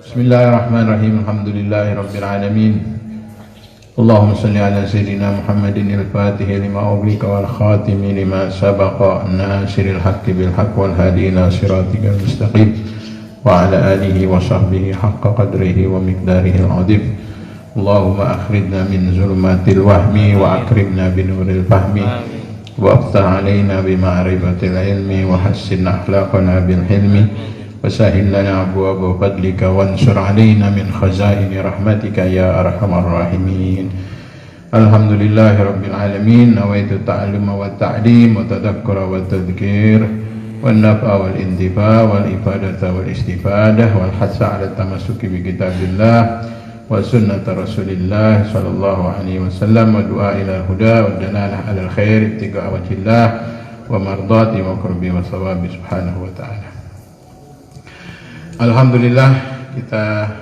Bismillahirrahmanirrahim. Alhamdulillahirabbil alamin. Allahumma shalli ala sayyidina Muhammadin al-Fatih lima ughliqa wal khatimi lima sabaqa nasiril haqqi bil haqq wal hadi ila siratikal mustaqim wa ala alihi wa sahbihi haqqa qadrihi wa miqdarihi al-'azim. Allahumma akhrijna min zulumatil wahmi wa akrimna binuril fahmi wa aftah alaina bima'rifatil ilmi wa hassin akhlaqana bil hilmi wa sahhil lana abwaaba fadlika wansur alaina min khazaini rahmatika ya arhamar rahimin. Alhamdulillahi rabbil alamin. Nawaitu ta'alluma wa ta'lim wa tadhakkura wa tadhkir wa naf'a wal intifa wal ifadata wal istifadah wal hasa ala tamassuki bi kitabillah wa sunnata rasulillah sallallahu alaihi wasallam wa du'a ila huda wa dalalah ala khair ibtiga wajhillah wa mardati wa qurbi wa sawabi subhanahu wa ta'ala. Alhamdulillah, kita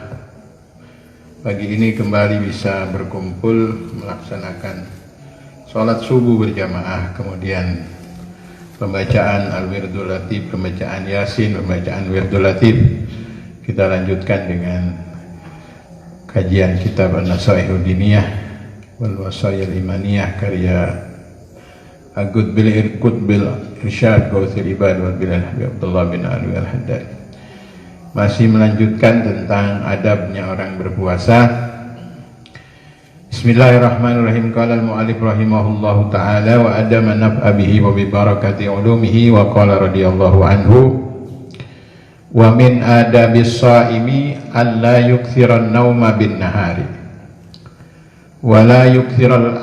pagi ini kembali bisa berkumpul melaksanakan sholat subuh berjamaah, kemudian pembacaan al-wirdul latif, pembacaan yasin, pembacaan wirdul latif. Kita lanjutkan dengan kajian kitab An-Nasaihud Diniyah wal Wasayil Imaniyah karya Agud bil Irsyad Gauthil Ibad wal Bilal Abdullah bin Ali al-Haddad. Masih melanjutkan tentang adabnya orang berpuasa. Bismillahirrahmanirrahim. Qala al-mu'allif rahimahullahu ta'ala wa adama naf'a bihi wa bi barakati ulumihi wa qala radhiyallahu anhu wa min adabis shaimi alla yukthiran nauma bin nahari wa la yukthiral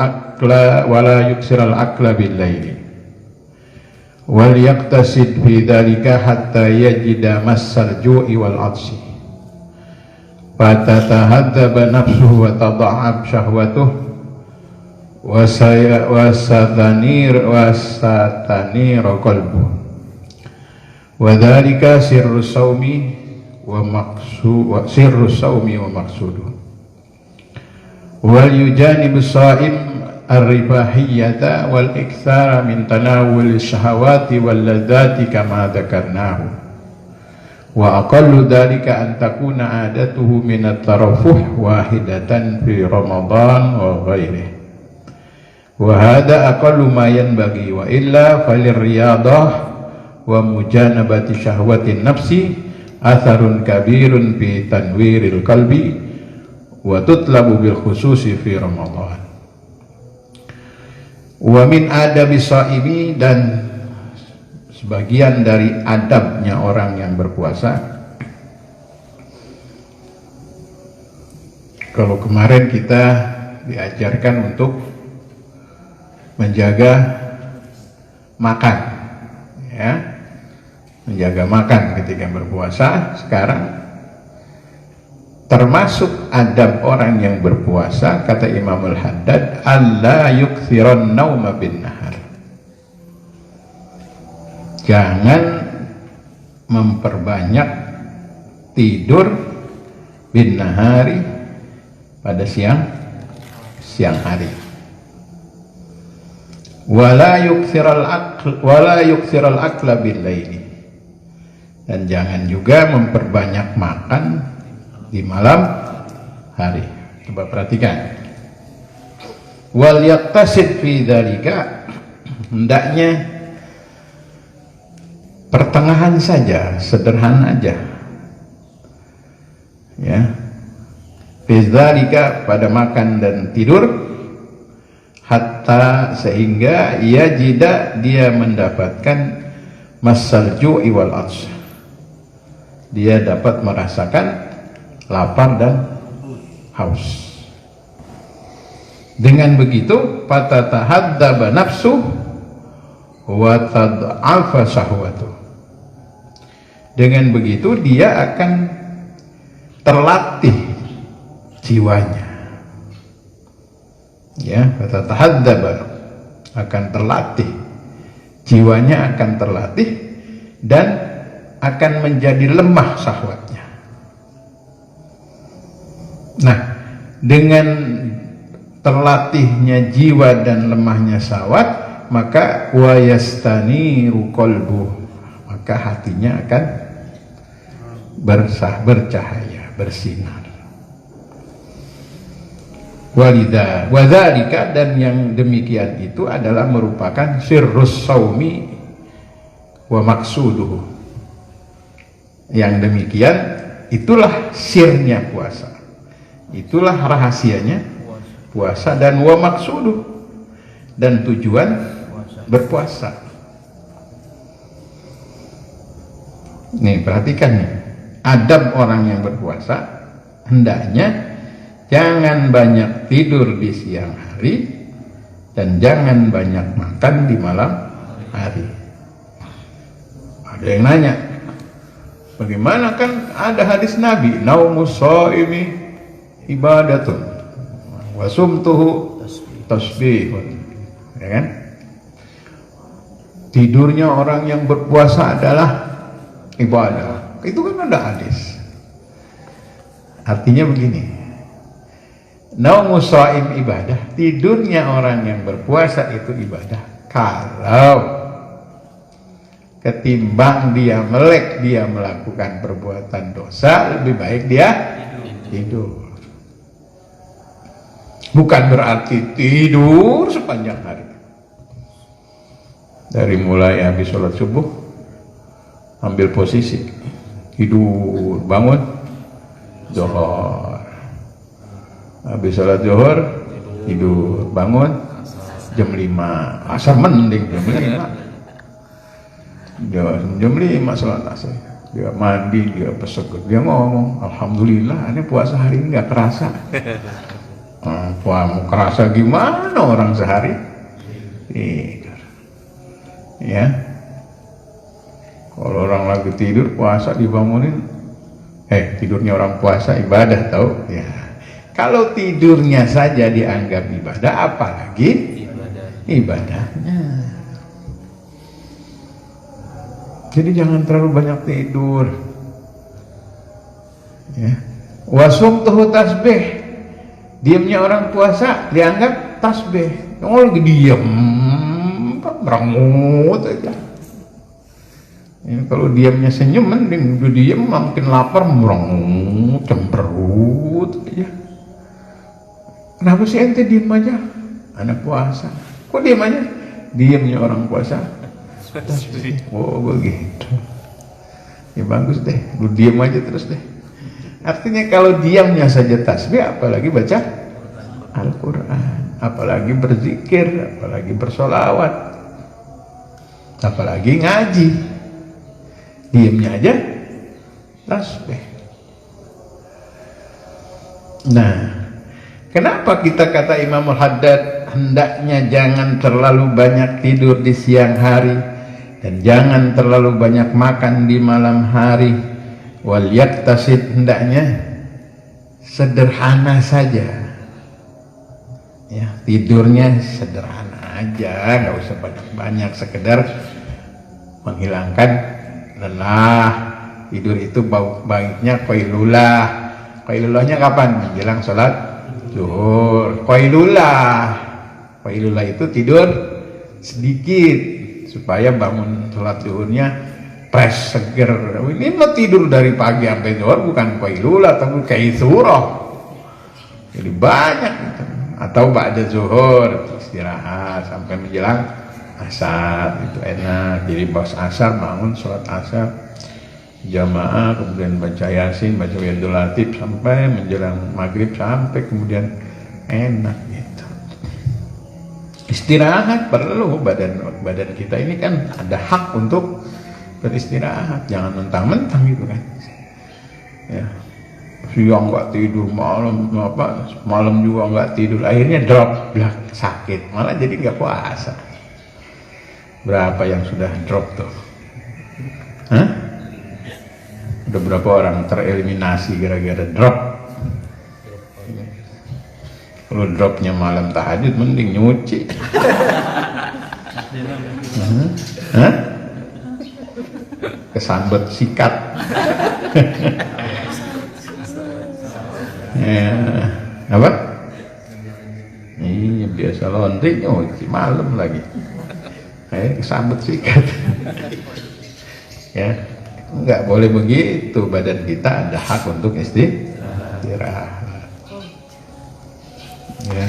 akla bil laili wal yaqtasid fi dhalika hatta yajida massal ju'i wal 'atshi fatatahadzaba nafsuhu wa tada'ab syahwatuhu wa satanir qalbuhu wa dhalika sirrus saumi wa maqsuduhu wal yujanibus shaim ar-ribahiyyata wal iktsara min tanawul syahawati wal ladzati kama dzakarnahu wa aqallu dzalika an takuna adatuhu min at-tarafuh wahidatan fi ramadan wa ghairihi wa hadha aqallu ma yanbaghi wa illa falir riyadah wa mujanabati syahwatin nafsi atharun kabirun fi tanwiril qalbi wa tutlabu bil khususi fi ramadan. Wa min adabi shaimi, dan sebagian dari adabnya orang yang berpuasa. Kalau kemarin kita diajarkan untuk menjaga makan, ya, menjaga makan ketika berpuasa. Sekarang termasuk adab orang yang berpuasa, kata Imam Al-Haddad, alla yukthiran nauma bin nahar. Jangan memperbanyak tidur bin nahari pada siang hari. Wala yukthiral akla bil laili. Dan jangan juga memperbanyak makan di malam hari. Coba perhatikan. Wal yaqtasid fi dzalika, hendaknya pertengahan saja, sederhana aja. Ya. Fi dzalika, pada makan dan tidur, hatta sehingga dia mendapatkan massal ju'i wal 'atsh. Dia dapat merasakan lapar dan haus. Dengan begitu fatatahadzaba nafsu wa tad'afa syahwatu. Dengan begitu dia akan terlatih jiwanya. Ya, fatatahadzaba, akan terlatih jiwanya, akan terlatih dan akan menjadi lemah syahwatnya. Nah, dengan terlatihnya jiwa dan lemahnya syahwat, maka wayastaniru qalbu, maka hatinya akan bercahaya, bersinar. Wadzalika, dan yang demikian itu adalah merupakan sirrus saumi wa maksuduhu. Yang demikian itulah sirnya puasa, itulah rahasianya puasa, dan wa maksuduh, dan tujuan berpuasa. Nih perhatikan nih, adab orang yang berpuasa hendaknya jangan banyak tidur di siang hari dan jangan banyak makan di malam hari. Ada yang nanya, bagaimana, kan ada hadis Nabi, naumus shaimi ibadatun wa sumtuhu tasbihun, ya kan? Tidurnya orang yang berpuasa adalah ibadah. Itu kan ada hadis. Artinya begini, naumus shaim ibadah, tidurnya orang yang berpuasa itu ibadah. Kalau ketimbang dia melek, dia melakukan perbuatan dosa, lebih baik dia tidur. Bukan berarti tidur sepanjang hari. Dari mulai habis sholat subuh, ambil posisi, tidur, bangun, zuhur. Habis sholat zuhur, tidur, bangun, jam 5, asar mending jam 5. Jam 5 sholat asar. Dia mandi, dia pesek, dia ngomong, alhamdulillah, ini puasa hari ini nggak kerasa. Mau kerasa gimana orang sehari tidur, ya. Kalau orang lagi tidur puasa dibangunin, tidurnya orang puasa ibadah, tahu ya. Kalau tidurnya saja dianggap ibadah, apalagi ibadahnya. Jadi jangan terlalu banyak tidur, ya. Wasumtuhu tasbih, diamnya orang puasa dianggap tasbih. Oh, lagi diam, merengut aja. Ya, kalau diamnya senyum, mending udah diam, mungkin lapar, merengut, cemberut aja. Kenapa sih ente diem aja? Anak puasa. Kok diem aja? Diamnya orang puasa tasbih. Oh begitu. Ya bagus deh, lu diem aja terus deh. Artinya kalau diamnya saja tasbih, apalagi baca Al-Quran, apalagi berzikir, apalagi bersolawat, apalagi ngaji. Diamnya aja tasbih. Nah, kenapa kita kata Imam Al-Haddad hendaknya jangan terlalu banyak tidur di siang hari dan jangan terlalu banyak makan di malam hari. Wal yaktasid, hendaknya sederhana saja, ya, tidurnya sederhana aja, nggak usah banyak-banyak, sekedar menghilangkan lelah. Tidur itu baiknya qailulah. Qailulahnya kapan? Menjelang sholat zuhur. Qailulah itu tidur sedikit supaya bangun sholat zuhurnya fresh, seger. Ini mau tidur dari pagi sampai zuhur bukan qailulah, tapi kaitsurah. Jadi banyak gitu. Atau ba'da zuhur istirahat sampai menjelang asar, itu enak. Jadi pas asar bangun sholat asar jamaah, kemudian baca yasin, baca wirdul latif sampai menjelang maghrib, sampai kemudian enak gitu. Istirahat perlu, badan kita ini kan ada hak untuk beristirahat, jangan mentang-mentang gitu kan. Ya, siang nggak tidur, malam juga nggak tidur, akhirnya drop, sakit, malah jadi nggak puasa. Berapa yang sudah drop tuh? Hah? Udah berapa orang tereliminasi gara-gara drop? Kalau dropnya malam tahajud, mending nyuci. Hah? Kesambet sikat. Ya, apa? Iya, biasa laundry nyuci malam lagi. Kesambet sikat. Ya, Nggak boleh begitu, badan kita ada hak untuk istirahat. Ya.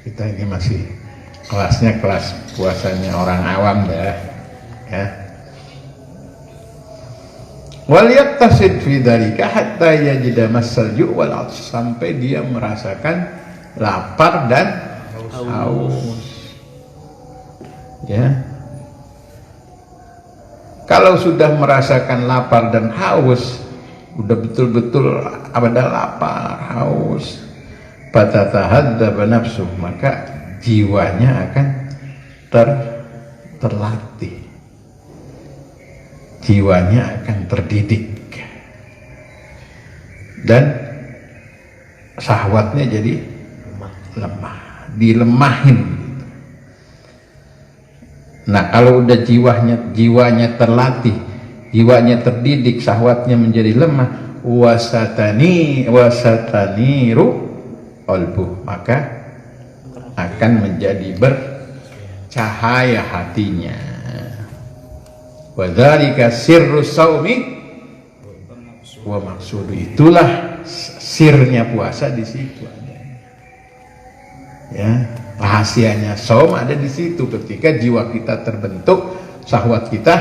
Kita ini masih kelasnya kelas puasanya orang awam dah, ya. Wal yaqtasid fi dzalika hatta yajida massal ju' wal 'aths, sampai dia merasakan lapar dan haus. Ya. Kalau sudah merasakan lapar dan haus, udah betul-betul ada lapar, haus, fatatahadzaba nafsuh, maka jiwanya akan terlatih. Jiwanya akan terdidik. Dan syahwatnya jadi lemah, dilemahin. Nah, kalau udah jiwanya terlatih, jiwanya terdidik, syahwatnya menjadi lemah, wasataniru qalbuh, maka akan menjadi bercahaya hatinya. Wa dzalika sirrus shaumi wa maqsudu, itulah sirnya puasa di situ. Ya, rahasianya saum ada di situ. Ketika jiwa kita terbentuk, syahwat kita,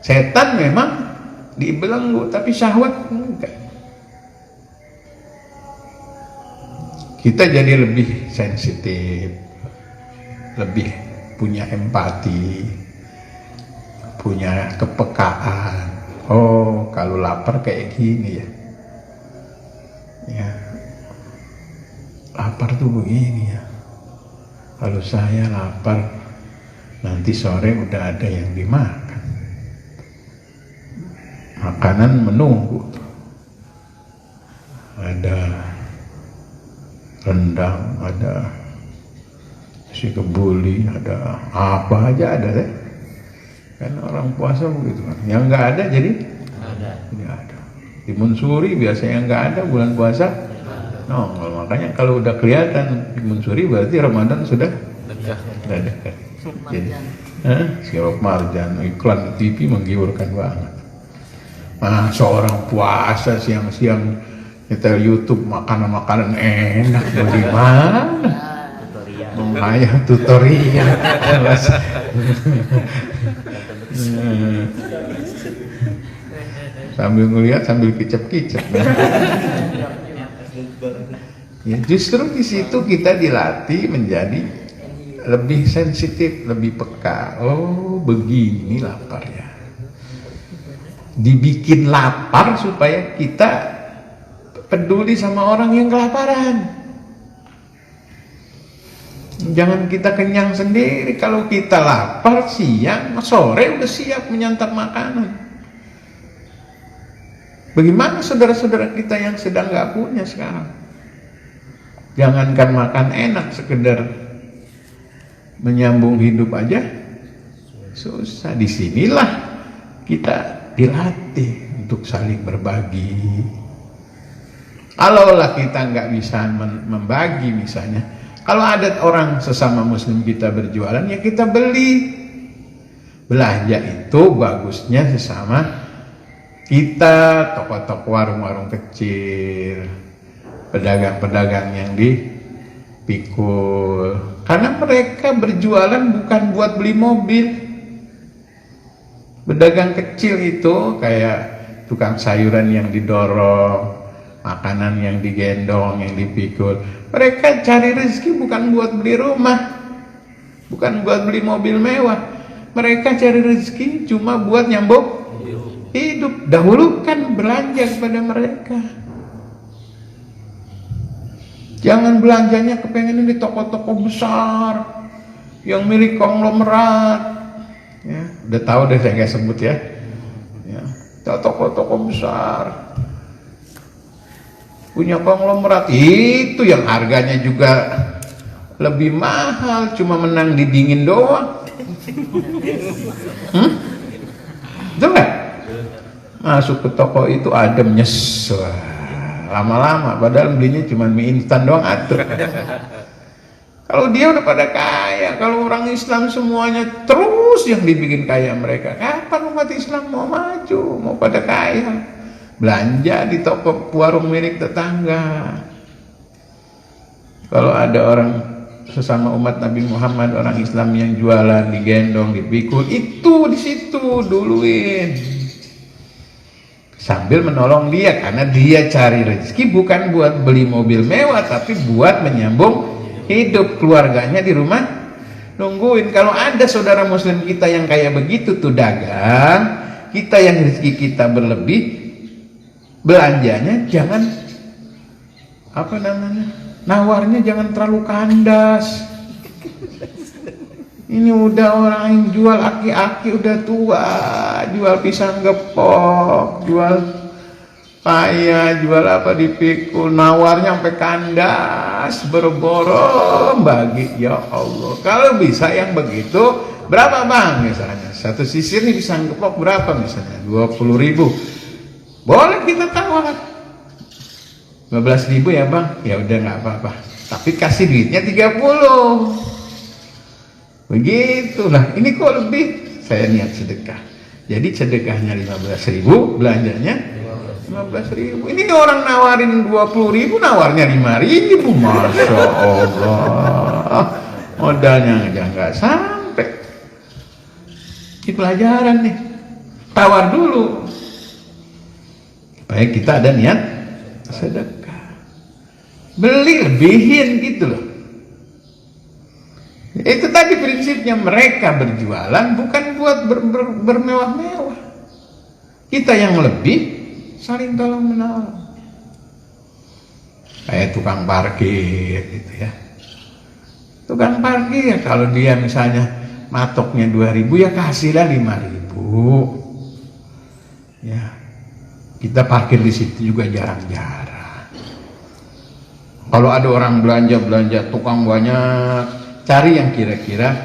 setan memang dibelenggu, tapi syahwat enggak. Kita jadi lebih sensitif, lebih punya empati, punya kepekaan. Oh, kalau lapar kayak gini ya. Ya. Lapar tuh begini ya. Kalau saya lapar, nanti sore udah ada yang dimakan. Makanan menunggu. Ada rendang, ada si kebuli, ada apa aja ada deh. Kan orang puasa begitu kan. Yang nggak ada jadi nggak ada. Timun-suri biasanya nggak ada bulan puasa. Makanya kalau udah kelihatan timun-suri berarti Ramadan sudah dekat. Jadi sirup marjan, iklan di TV menggiurkan banget. Seorang puasa siang-siang nyetel YouTube makanan-makanan enak, bagaimana? Menghayal tutorial. Sambil ngeliat sambil kicep-kicep. Ya, justru di situ kita dilatih menjadi lebih sensitif, lebih peka. Oh, begini lapar ya. Dibikin lapar supaya kita peduli sama orang yang kelaparan. Jangan kita kenyang sendiri. Kalau kita lapar siang, sore udah siap menyantap makanan. Bagaimana saudara-saudara kita yang sedang gak punya sekarang? Jangankan makan enak, sekedar menyambung hidup aja susah. Disinilah kita dilatih untuk saling berbagi. Kalaulah kita nggak bisa membagi, misalnya, kalau ada orang sesama muslim kita berjualan, ya kita beli. Belanja itu bagusnya sesama kita, toko-toko, warung-warung kecil, pedagang-pedagang yang dipikul, karena mereka berjualan bukan buat beli mobil. Pedagang kecil itu kayak tukang sayuran yang didorong, makanan yang digendong, yang dipikul. Mereka cari rezeki bukan buat beli rumah, bukan buat beli mobil mewah. Mereka cari rezeki cuma buat nyambung hidup. Dahulukan belanja kepada mereka. Jangan belanjanya kepengen di toko-toko besar yang milik konglomerat. Ya, udah tahu deh, saya nggak sebut ya. Ya, toko-toko besar punya konglomerat itu yang harganya juga lebih mahal, cuma menang di dingin doang. Betul nggak? Masuk ke toko itu adem, nyes, lama-lama, padahal belinya cuma mie instan doang atur. Kalau dia udah pada kaya, kalau orang Islam semuanya terus yang dibikin kaya mereka, kapan umat Islam mau maju, mau pada kaya? Belanja di toko warung milik tetangga. Kalau ada orang sesama umat Nabi Muhammad, orang Islam yang jualan, digendong, dipikul, itu di situ duluin. Sambil menolong dia, karena dia cari rezeki bukan buat beli mobil mewah, tapi buat menyambung hidup keluarganya di rumah nungguin. Kalau ada saudara muslim kita yang kayak begitu tuh dagang, kita yang rezeki kita berlebih, belanjanya jangan nawarnya jangan terlalu kandas. Ini udah orang yang jual aki-aki udah tua, jual pisang gepok, jual paya, jual apa dipikul, nawarnya sampai kandas, berboro bagi. Ya Allah, kalau bisa yang begitu, berapa bang misalnya? Satu sisir nih pisang gepok berapa misalnya? 20.000. Boleh kita tawar. 15.000 ya bang? Ya udah nggak apa-apa. Tapi kasih duitnya 30. Begitulah. Ini kok lebih? Saya niat sedekah. Jadi sedekahnya 15.000, belanjanya 15.000. Ini orang nawarin 20.000, nawarnya 5.000. Masya Allah, modalnya aja nggak sampai. Ini pelajaran nih, tawar dulu supaya kita ada niat sedekah. Beli lebihin gitu loh. Itu tadi prinsipnya, mereka berjualan bukan buat bermewah-mewah. Kita yang lebih saling tolong menolong. Kayak tukang parkir gitu ya. Tukang parkir kalau dia misalnya matoknya 2.000 ya kasihlah 5.000. Ya. Kita parkir di situ juga jarang-jarang. Kalau ada orang belanja tukang banyak, cari yang kira-kira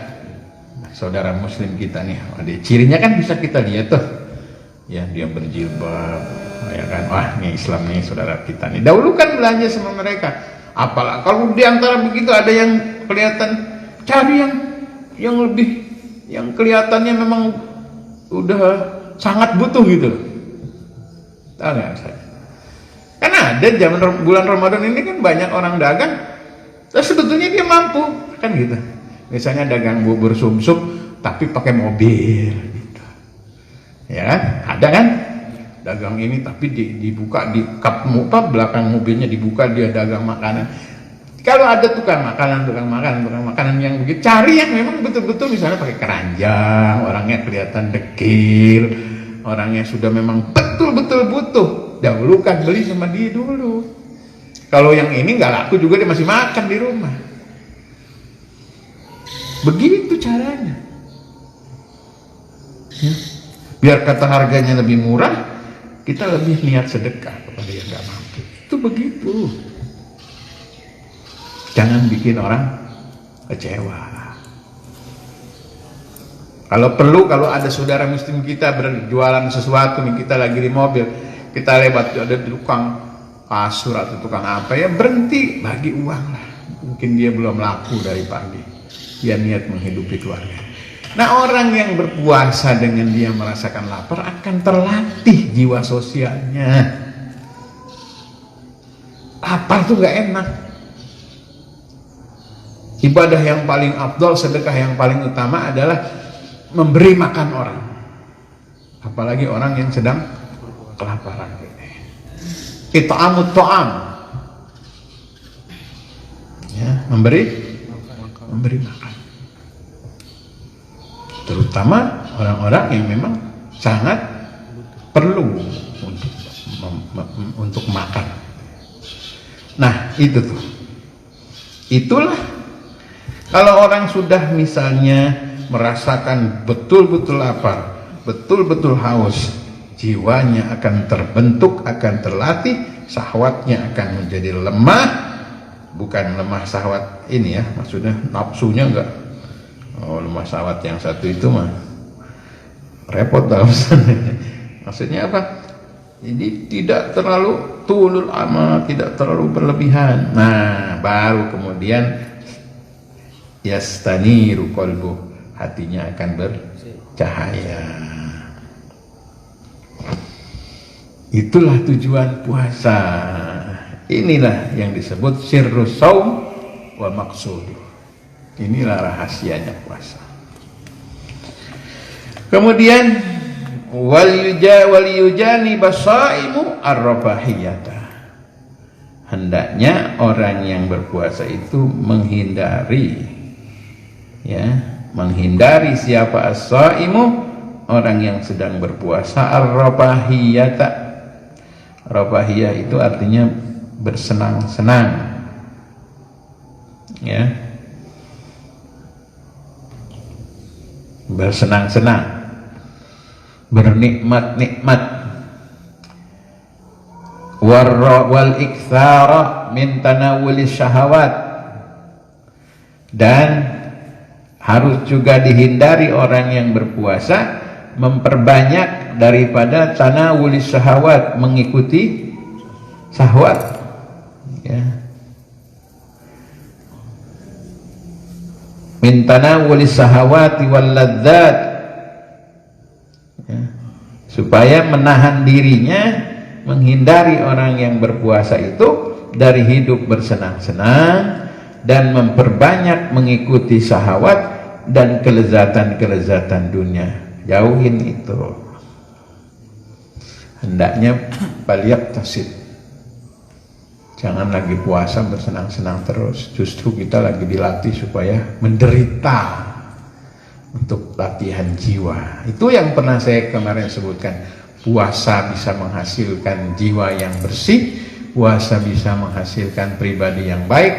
saudara muslim kita nih. Cirinya kan bisa kita lihat tuh. Ya, dia berjilbab, ya kan, wah ini Islam nih saudara kita nih. Dahulu kan belanja sama mereka. Apalah kalau di antara begitu ada yang kelihatan, cari yang lebih, yang kelihatannya memang udah sangat butuh gitu. Tahu nggak saya? Kan ada zaman bulan Ramadan ini kan banyak orang dagang, terus sebetulnya dia mampu, kan gitu. Misalnya dagang bubur sumsum tapi pakai mobil. Ya kan? Ada kan? Dagang ini tapi dibuka di kap belakang mobilnya dibuka, dia dagang makanan. Kalau ada tukang makanan yang begitu, cari yang memang betul-betul misalnya pakai keranjang, orangnya kelihatan dekil, orangnya sudah memang betul-betul butuh. Dahulukan beli sama dia dulu. Kalau yang ini nggak laku juga dia masih makan di rumah. Begitu caranya. Ya. Biar kata harganya lebih murah, kita lebih niat sedekah kepada yang nggak mampu. Itu begitu. Jangan bikin orang kecewa. Kalau perlu, kalau ada saudara muslim kita berjualan sesuatu, kita lagi di mobil, kita lewat ada tukang kasur atau tukang apa ya, berhenti bagi uang lah. Mungkin dia belum laku dari pagi, dia niat menghidupi keluarga. Nah, orang yang berpuasa dengan dia merasakan lapar akan terlatih jiwa sosialnya. Lapar tuh gak enak. Ibadah yang paling afdal, sedekah yang paling utama adalah memberi makan orang. Apalagi orang yang sedang kelaparan. It'amut ta'am. Ya, memberi makan. Terutama orang-orang yang memang sangat perlu untuk makan. Nah, itu tuh. Itulah kalau orang sudah misalnya merasakan betul-betul lapar, betul-betul haus, jiwanya akan terbentuk, akan terlatih, syahwatnya akan menjadi lemah. Bukan lemah syahwat ini ya, maksudnya nafsunya enggak. Oh, lemah syahwat yang satu itu mah repot lah maksudnya apa? Jadi tidak terlalu tulul amal, tidak terlalu berlebihan. Nah, baru kemudian yastaniru qalbuh, hatinya akan bercahaya. Itulah tujuan puasa. Inilah yang disebut sirrus shaum wa maqsuduh. Inilah rahasianya puasa. Kemudian wal yujani basaimu ar-rafahiyata. Hendaknya orang yang berpuasa itu menghindari, ya, menghindari siapa as-saimu, orang yang sedang berpuasa, ar-rafahiyata. Rafahiyah itu artinya bersenang-senang, ya, bersenang-senang, bernikmat-nikmat. Wal iktsara min tanawuli syahawat, dan harus juga dihindari orang yang berpuasa memperbanyak daripada tanawuli syahawat, mengikuti syahwat, ya. Min tanawuli syahawati wal ladzat, ya. Supaya menahan dirinya, menghindari orang yang berpuasa itu dari hidup bersenang-senang dan memperbanyak mengikuti syahwat dan kelezatan-kelezatan dunia. Jauhin itu. Hendaknya baliak tasid. Jangan lagi puasa bersenang-senang terus. Justru kita lagi dilatih supaya menderita untuk latihan jiwa. Itu yang pernah saya kemarin sebutkan. Puasa bisa menghasilkan jiwa yang bersih, puasa bisa menghasilkan pribadi yang baik,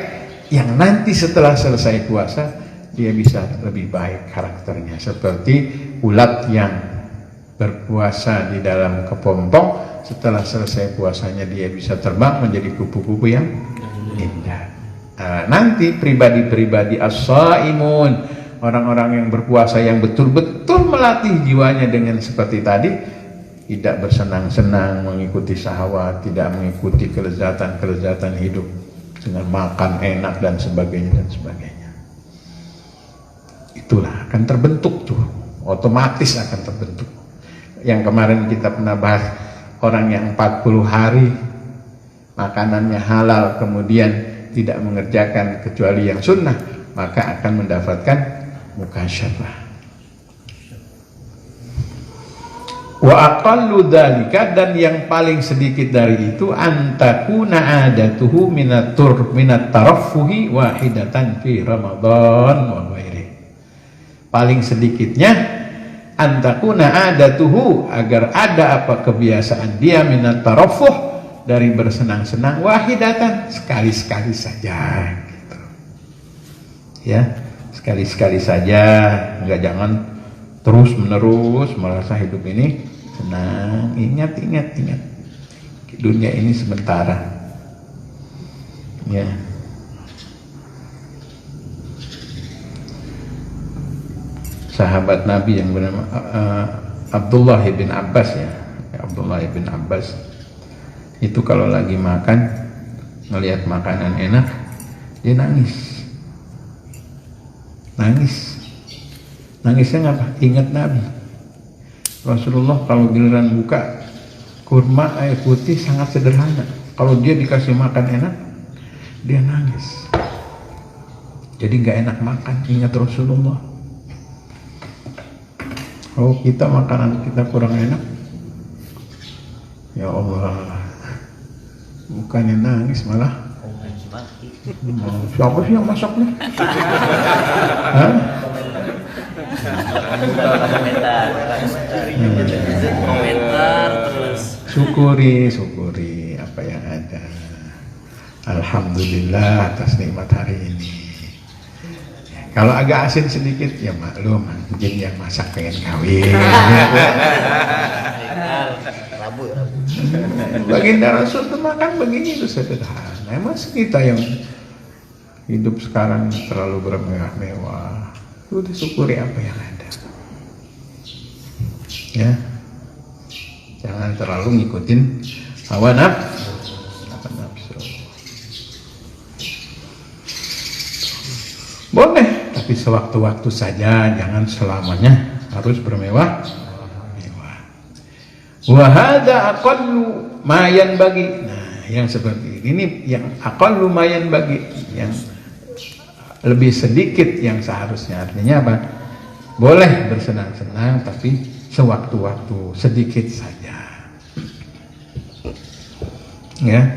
yang nanti setelah selesai puasa dia bisa lebih baik karakternya. Seperti ulat yang berpuasa di dalam kepompong, setelah selesai puasanya dia bisa terbang menjadi kupu-kupu yang indah. Nanti pribadi-pribadi as-shaimun, orang-orang yang berpuasa yang betul-betul melatih jiwanya dengan seperti tadi, tidak bersenang-senang mengikuti syahwat, tidak mengikuti kelezatan-kelezatan hidup dengan makan enak dan sebagainya dan sebagainya. Itulah akan terbentuk tuh, otomatis akan terbentuk. Yang kemarin kita pernah bahas, orang yang 40 hari makanannya halal kemudian tidak mengerjakan kecuali yang sunnah, maka akan mendapatkan mukasyafah. Wa aqallu dzalika, dan yang paling sedikit dari itu, antakuna adatuhu minat taraffuhi wahidatan fi Ramadan wa ghairi. Paling sedikitnya antakuna adatuhu, agar ada apa kebiasaan dia minat taraffuh, dari bersenang-senang, wahidatan, sekali-sekali saja gitu. Ya, sekali-sekali saja, enggak, jangan terus menerus merasa hidup ini senang. Ingat, dunia ini sementara, ya. Sahabat Nabi yang bernama Abdullah bin Abbas, ya, Abdullah bin Abbas itu kalau lagi makan, ngelihat makanan enak, dia nangisnya ngapa? Ingat Nabi. Rasulullah kalau giliran buka kurma air putih sangat sederhana, kalau dia dikasih makan enak, dia nangis. Jadi nggak enak makan, ingat Rasulullah. Kalau kita makanan kita kurang enak, ya Allah, bukannya nangis malah siapa sih yang masaknya? Hah? Komentar terus. Syukuri apa yang ada. Alhamdulillah atas nikmat hari ini. Kalau agak asin sedikit, ya maklum, mungkin yang masak pengen kawin. Rabu. Baginda Rasul itu makan begini itu sederhana. Emang kita yang hidup sekarang terlalu bermewah-mewah. Itu disyukuri apa yang ada. Ya, jangan terlalu ngikutin hawa nafsu. Boleh, tapi sewaktu-waktu saja, jangan selamanya harus bermewah. Wa hadza aqallu ma yanbaghi. Nah, yang seperti ini yang aqallu ma yanbaghi, yang lebih sedikit yang seharusnya. Artinya apa? Boleh bersenang-senang tapi sewaktu-waktu, sedikit saja. Ya.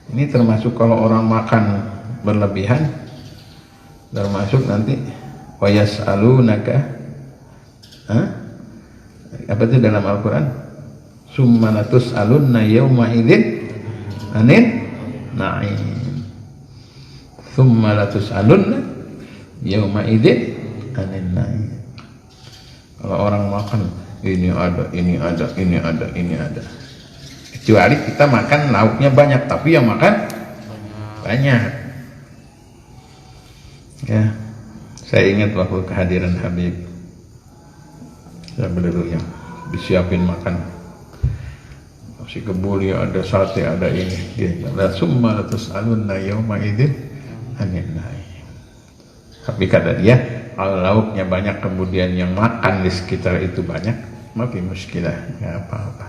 Ini termasuk kalau orang makan berlebihan, termasuk nanti wa yas'alunaka, apa itu dalam Al-Quran? Summa latus'alunna yawma idzin anin na'im. Summa latus'alunna yawma idzin anin na'im. Kalau orang makan ini ada, ini ada, ini ada, ini ada. Kecuali kita makan lauknya banyak, tapi yang makan banyak. Ya, saya ingat waktu kehadiran Habib, saya berdua yang disiapin makan, si kebuli ada sate, ada ini, ada summa latus'alunna yawma idzin anin na'im. Tapi kata dia, kalau lauknya banyak kemudian yang makan di sekitar itu banyak, maka muskilah, nggak apa-apa.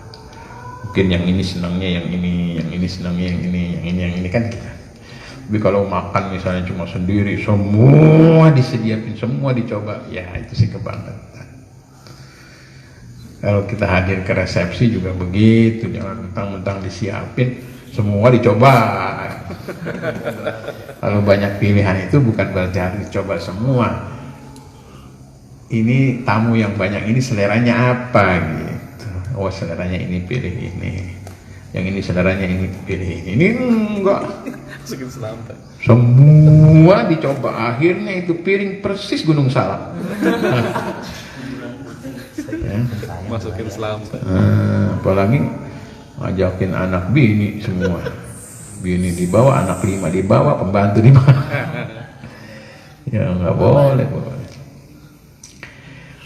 Mungkin yang ini senangnya yang ini senangnya yang ini kan kita. Tapi kalau makan misalnya cuma sendiri, semua disediakan, semua dicoba, ya itu sih kebanggaan. Kalau kita hadir ke resepsi juga begitu, jangan mentang-mentang disiapin, semua dicoba. Kalau banyak pilihan itu bukan berarti harus dicoba semua. Ini tamu yang banyak ini seleranya apa gitu. Oh seleranya ini pilih ini, yang ini seleranya ini pilih ini enggak. Semua dicoba, akhirnya itu piring persis gunung salak. Ya. Masukin selampat. Apalagi ngajakin anak bini semua, bini dibawa, anak 5 dibawa, pembantu dibawa. Ya nggak boleh.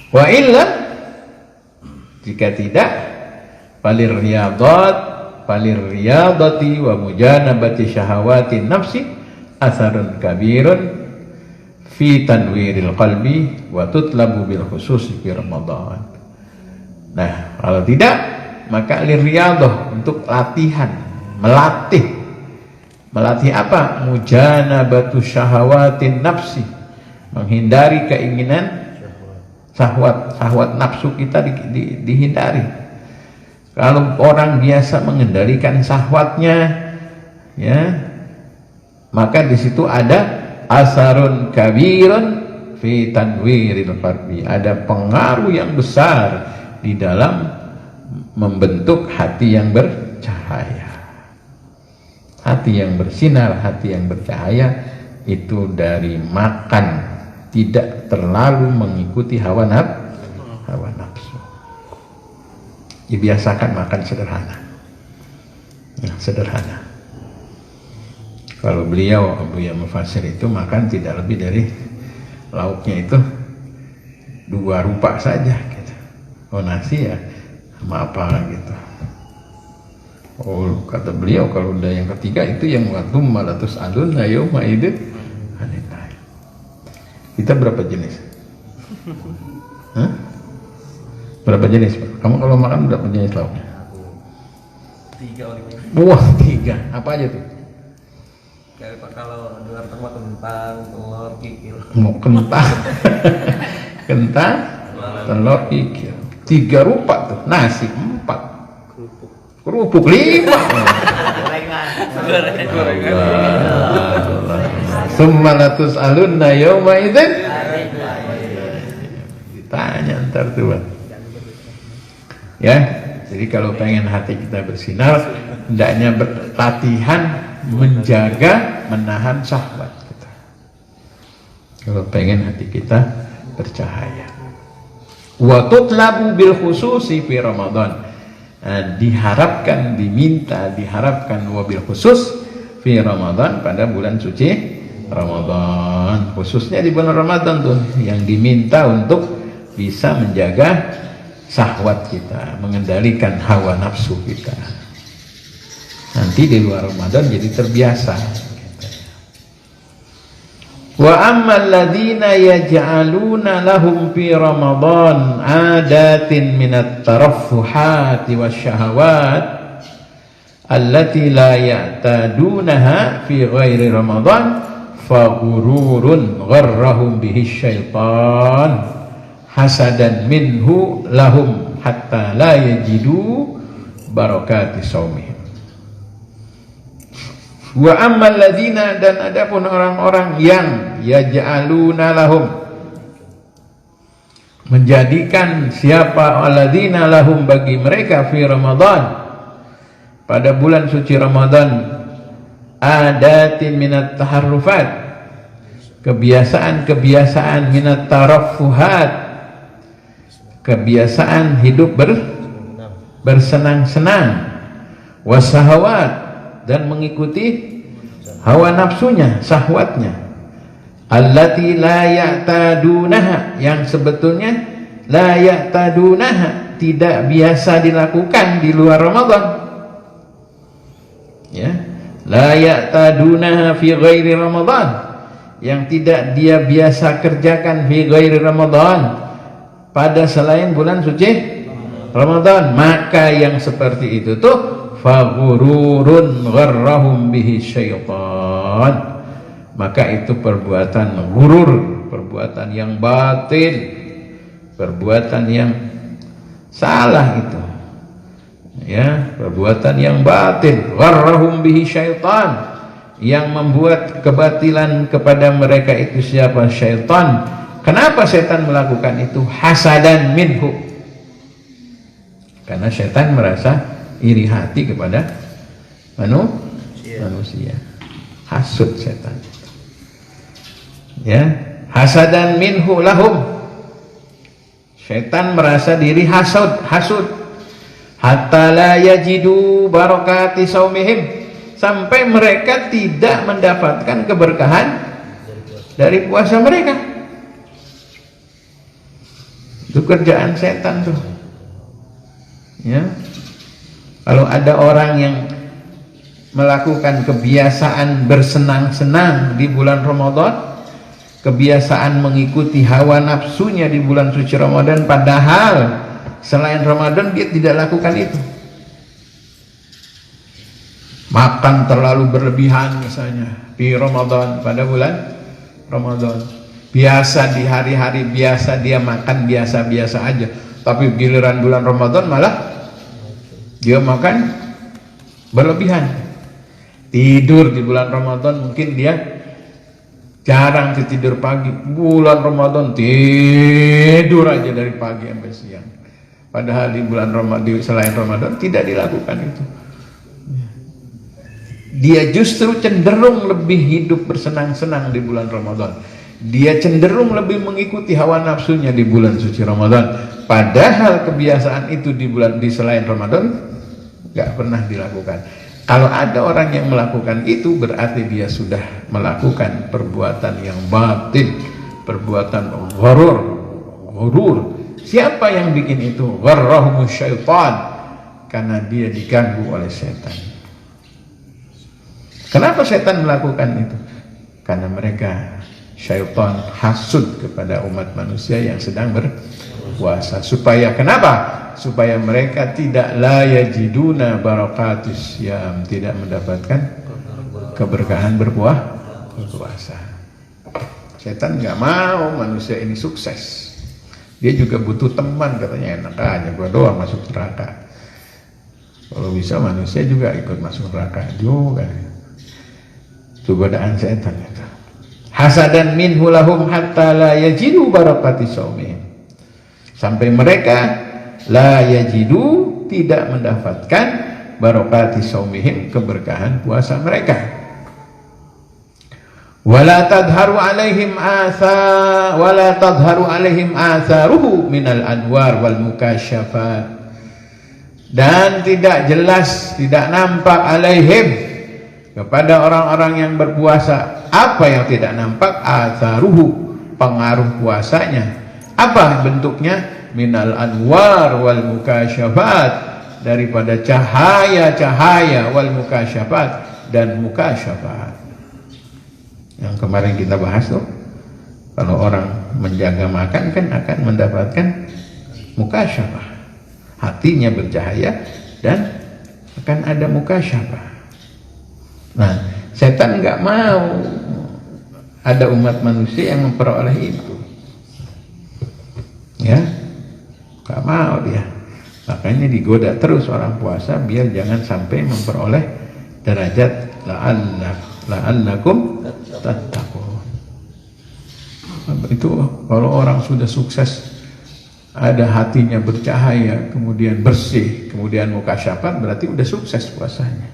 Wa illa, jika tidak, falir riyadati wa mujanabati syahawati nafsi asarun kabirun fi tanwiril qalbi wa tutlabu bil khusus fi Ramadan. Nah, kalau tidak, maka liriyadah, untuk latihan, melatih apa? Mujanabatu syahawatin nafsi, menghindari keinginan syahwat nafsu kita dihindari. Kalau orang biasa mengendalikan syahwatnya, ya, maka di situ ada asarun kabirun fi tanwiril qalbi, ada pengaruh yang besar di dalam membentuk hati yang bercahaya, hati yang bersinar, hati yang bercahaya. Itu dari makan, tidak terlalu mengikuti hawa nafsu. Dibiasakan makan sederhana, ya, sederhana. Kalau beliau Abu Ya Mufassir itu makan tidak lebih dari lauknya itu 2 rupa saja gitu. Oh nasi ya sama apa gitu. Oh kata beliau kalau udah yang ketiga itu yang waktu malatus alun yawma idzin anin na'im. Kita berapa jenis? Hah? Berapa jenis Pak? Kamu kalau makan berapa jenis lauknya? 3 atau 5. Wah 3, apa aja tuh? Kayak Pak, kalau di luar tempat kentang, telur, kikil. Mau kentang, kentang, telur, kikil. 3 rupa tuh, nasi 4, kerupuk 5. Summa latus'alunna yawma idzin. Ditanya ntar tuh Pak. Ya, jadi kalau pengen hati kita bersinar, hendaknya berlatihan menjaga, menahan syahwat kita. Kalau pengen hati kita bercahaya. Wa tutlabu bil khususi fi Ramadan. Nah, diharapkan, diminta, diharapkan wabil khusus fi Ramadan, pada bulan suci Ramadan, khususnya di bulan Ramadan tuh yang diminta untuk bisa menjaga syahwat kita, mengendalikan hawa nafsu kita. Nanti di luar Ramadan jadi terbiasa. Wa ammal ladzina yaj'aluna lahum fi Ramadan adatin minat taraffuhati wasyahawat allati la ya'tadunaha fi ghairi Ramadan fa ghururun gharrahum bihi syaitan hasadan minhu lahum hatta la yajidu barakati saumihim. Wa ammal ladzina, dan adapun orang-orang yang yaj'aluna lahum, menjadikan siapa alladzina lahum bagi mereka fi Ramadan, pada bulan suci Ramadan, adatin minat taharrufat, kebiasaan-kebiasaan minat taraffuhat, kebiasaan hidup bersenang-senang, wasahawat, dan mengikuti hawa nafsunya, syahwatnya, allati la ya'tadunaha, yang sebetulnya la ya'tadunaha, tidak biasa dilakukan di luar Ramadan, ya, la ya'tadunaha fi ghairi Ramadan, yang tidak dia biasa kerjakan fi ghairi Ramadan, pada selain bulan suci Ramadan. Maka yang seperti itu tuh faghururun gharrahum bihi syaitan, maka itu perbuatan ghurur, perbuatan yang batil, perbuatan yang salah itu, ya, perbuatan yang batil. Gharrahum bihi syaitan, yang membuat kebatilan kepada mereka itu siapa? Syaitan. Kenapa syaitan melakukan itu? Hasadan minhu, karena syaitan merasa iri hati kepada manusia. Hasud setan, ya, hasadan minhu lahum, setan merasa diri hasud hatta la yajidu barakati saumihim, sampai mereka tidak mendapatkan keberkahan dari puasa mereka. Itu kerjaan setan tuh, ya. Kalau ada orang yang melakukan kebiasaan bersenang-senang di bulan Ramadan, kebiasaan mengikuti hawa nafsunya di bulan suci Ramadan, padahal selain Ramadan dia tidak lakukan itu. Makan terlalu berlebihan misalnya di Ramadan, pada bulan Ramadan. Biasa di hari-hari biasa dia makan biasa-biasa aja, tapi giliran bulan Ramadan malah dia makan berlebihan. Tidur di bulan Ramadan mungkin dia jarang tidur pagi. Bulan Ramadan tidur aja dari pagi sampai siang. Padahal di bulan Ramadan, selain Ramadan tidak dilakukan itu. Dia justru cenderung lebih hidup bersenang-senang di bulan Ramadan. Dia cenderung lebih mengikuti hawa nafsunya di bulan suci Ramadan. Padahal kebiasaan itu di selain Ramadan gak pernah dilakukan. Kalau ada orang yang melakukan itu, berarti dia sudah melakukan perbuatan yang batil, perbuatan ghurur. Siapa yang bikin itu? Gharrahumus syaitan, karena dia diganggu oleh setan. Kenapa setan melakukan itu? Karena mereka, syaitan hasud kepada umat manusia yang sedang berpuasa. Supaya kenapa? Supaya mereka tidak la yajiduna barakatis syam, tidak mendapatkan keberkahan berpuasa. Setan nggak mau manusia ini sukses. Dia juga butuh teman, katanya, enak aja gua doang masuk neraka. Kalau bisa manusia juga ikut masuk neraka juga. Itu godaan setan itu. Hasadan minhu lahum hatta la yajidu barakati saumihim, sampai mereka la yajidu, tidak mendapatkan barakati saumihim, keberkahan puasa mereka. Wala tadharu alaihim atharuhu minal anwar wal mukasyafat, dan tidak jelas, tidak nampak alaihim, kepada orang-orang yang berpuasa. Apa yang tidak nampak? Atharuhu, pengaruh puasanya. Apa bentuknya? Minal anwar wal mukasyafat, daripada cahaya-cahaya, wal mukasyafat, dan mukasyafat. Yang kemarin kita bahas tuh, kalau orang menjaga makan kan akan mendapatkan mukasyafah, hatinya bercahaya dan akan ada mukasyafah. Nah, setan nggak mau ada umat manusia yang memperoleh itu, ya, nggak mau dia. Makanya digoda terus orang puasa biar jangan sampai memperoleh derajat la'allakum tattaqun. Itu kalau orang sudah sukses, ada hatinya bercahaya, kemudian bersih, kemudian mukasyafat, berarti udah sukses puasanya.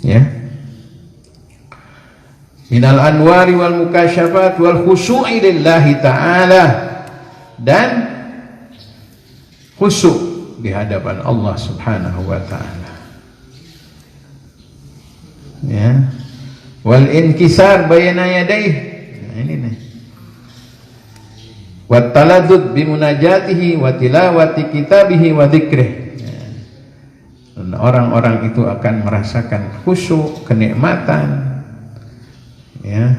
Ya. Minal anwari wal mukasyafat wal khusyu'i lillahi ta'ala, dan khusyuk di hadapan Allah Subhanahu wa taala. Ya. Wal inkisar bayna yadayhi. Nah, ini nih. Wat taladdud bi munajatihi wa tilawati kitabihi wa dzikrih. Dan orang-orang itu akan merasakan khusyuk, kenikmatan, ya,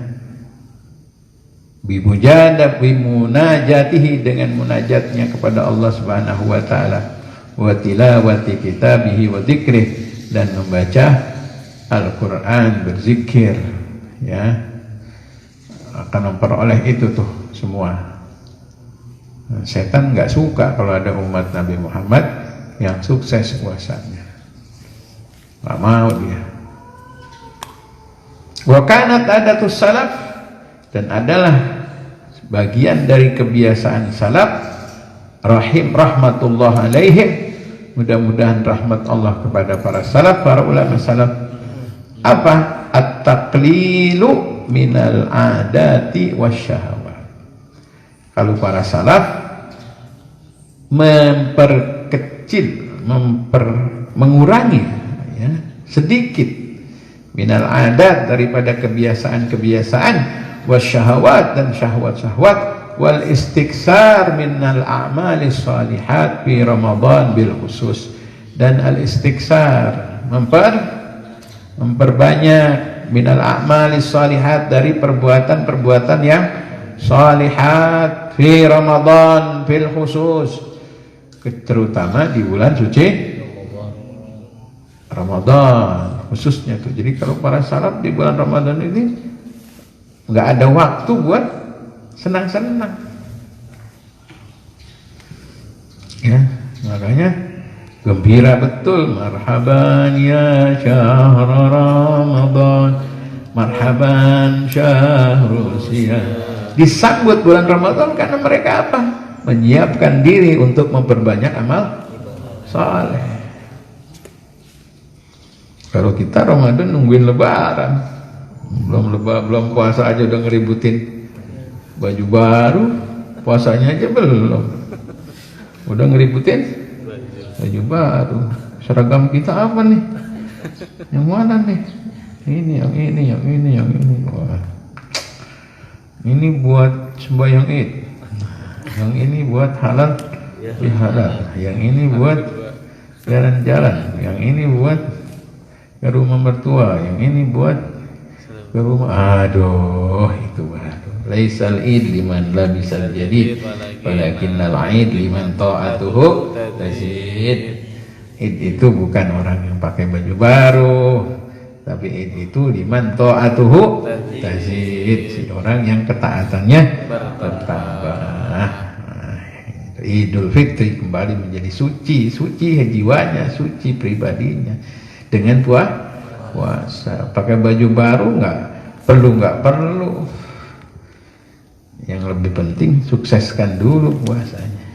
bimunajatihi, dengan munajatnya kepada Allah Subhanahu wa taala, wa tilawati kitabihi wa dzikrih, dan membaca Al-Qur'an, berzikir, ya, akan memperoleh itu tuh semua. Setan nggak suka kalau ada umat Nabi Muhammad yang sukses puasanya, nggak mau dia. Wa kanat adatus salaf, dan adalah bagian dari kebiasaan salaf, rahmatullah alaihim, mudah-mudahan rahmat Allah kepada para salaf, para ulama salaf. Apa? At-taqlilu minal adati wasyahawat. Kalau para salaf memperkecil, mengurangi, ya, sedikit minal adat, daripada kebiasaan-kebiasaan, wasyahawat, dan syahwat-syahwat, wal istiksar minal a'mali shalihat fi Ramadan bil khusus, dan al istiksar memperbanyak minal a'mali shalihat, dari perbuatan-perbuatan yang shalihat fi Ramadan bil khusus, terutama di bulan suci Ramadan khususnya tuh. Jadi kalau para salaf di bulan Ramadan ini nggak ada waktu buat senang-senang, ya, makanya gembira betul, marhaban ya syahr Ramadan, marhaban syahrul siyam. Disambut bulan Ramadan karena mereka apa? Menyiapkan diri untuk memperbanyak amal saleh. Kalau kita Ramadan nungguin lebaran, belum puasa aja udah ngeributin baju baru, puasanya aja belum, udah ngeributin baju baru. Seragam kita apa nih? Yang mana nih? Ini, yang ini, yang ini, yang ini. Wah, ini buat sembahyang Id, yang ini buat halal bihalal, yang ini buat jalan-jalan, yang ini buat ke rumah mertua, yang ini buat ke rumah. Aduh, itu baru. Laisal id liman labisal jadid, walakinnal id liman ta'atuhu tazid. Id itu bukan orang yang pakai baju baru, tapi id itu liman ta'atuhu tazid, si orang yang ketaatannya bertambah. Idul Fitri kembali menjadi suci, suci jiwanya, suci pribadinya dengan puasa. Pakai baju baru nggak perlu. Yang lebih penting sukseskan dulu puasanya,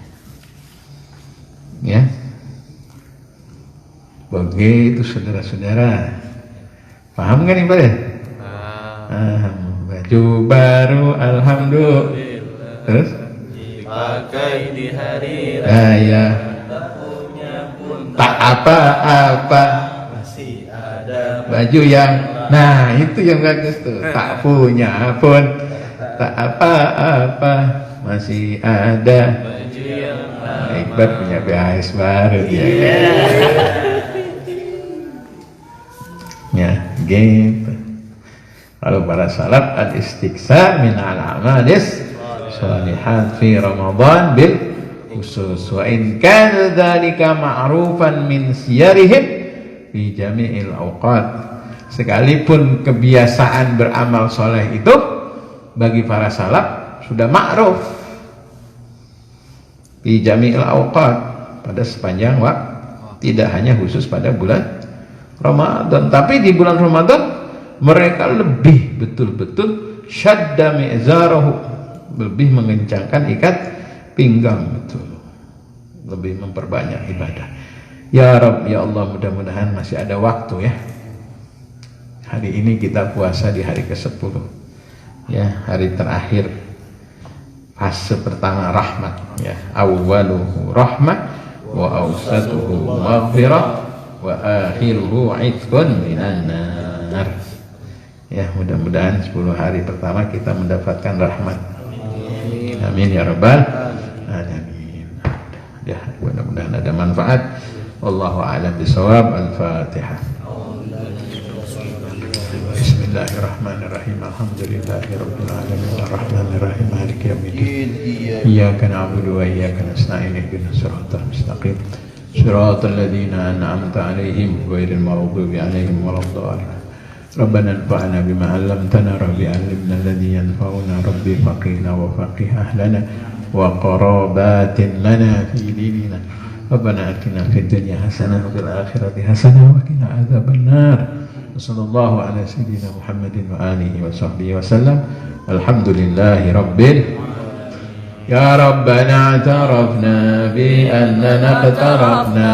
ya. Begitu saudara-saudara, paham kan Ibu ya? Baju baru alhamdulillah, terus dipakai di hari raya, tak apa-apa, masih ada baju yang, nah itu yang bagus tuh, tak punya pun tak apa-apa, masih ada baju yang Iqbal punya BHS baru dia. Ya, gitu. Kalau para salaf al-istiqsa min al-amalis shalihat fi Ramadan bil khusus wa in kana dzalika ma'rufan min siyarihim fi jami'il awqat. Sekalipun kebiasaan beramal soleh itu bagi para salaf sudah ma'ruf fi jami'il awqat, pada sepanjang waktu, tidak hanya khusus pada bulan Ramadan. Tapi di bulan Ramadan mereka lebih betul-betul syadda mi'zarahu, lebih mengencangkan ikat pinggang, betul, lebih memperbanyak ibadah. Ya Rabb, ya Allah, mudah-mudahan masih ada waktu ya. Hari ini kita puasa di hari ke-10 ya, hari terakhir fase pertama rahmat ya. Awwaluhu rahmah wa awsatuhu maghfirah wa akhiruhu itqun minan nar. Ya, mudah-mudahan 10 hari pertama kita mendapatkan rahmat. Amin ya rabbal alamin. Ya, mudah-mudahan ada manfaat. Wallahu a'lam bishawab. Al-Fatihah. Bismillahirrahmanirrahim. Alhamdulillahirabbil alamin. Arrahmanirrahim. Maliki yaumiddin. Iyyaka na'budu wa iyyaka nasta'in. Ihdinas siratal mustaqim. Siratal ladzina an'amta 'alaihim ghairil maghdubi 'alaihim waladdallin. Rabbana anfa'na bima 'allamtana rabbi 'allimna alladhi yanfa'una rabbi faqihna wa faqih ahlana wa qarabatin lana fi dinina. Rabbana atina fid dunya hasanah wa fil akhirati hasanah wa qina adzabannar. Sallallahu ala sayyidina Muhammadin wa alihi wa sahbihi wa sallam. Alhamdulillahi rabbil. Ya Rabbana i'tarafna bi annana iqtarafna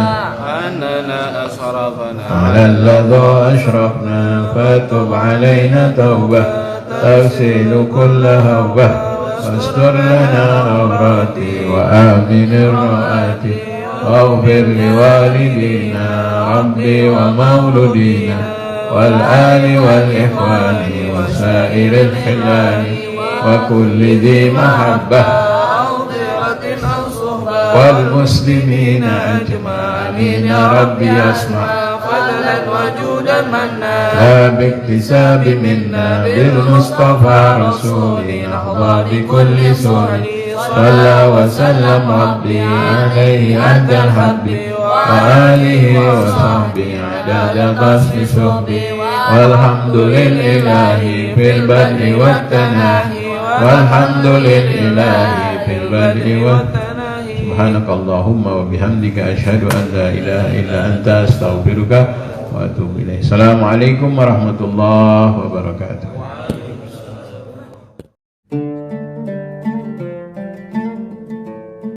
على الذي أشرفنا فتب علينا توبة تغسل كل هوبة واستر لنا عوراتي وآمن الرؤاتي واغفر لوالدينا ربي ومولودينا والآل والإخوان وسائر الخلان وكل ذي محبة والمسلمين أجمعين يا ربي اسمع فضلا وجودا منا لا باكتساب منا بالمصطفى رسولي نحظى بكل سور صلى وسلم ربي عليه عند الحب وآله وصحبه عدد قصف شهبي والحمد لله في البدء والتناهي والحمد لله في البدء والتناهي. سبحانك اللهم وبحمدك أشهد أن لا إله إلا أنت أستغفرك وأتوب إليك. السلام عليكم ورحمة الله وبركاته.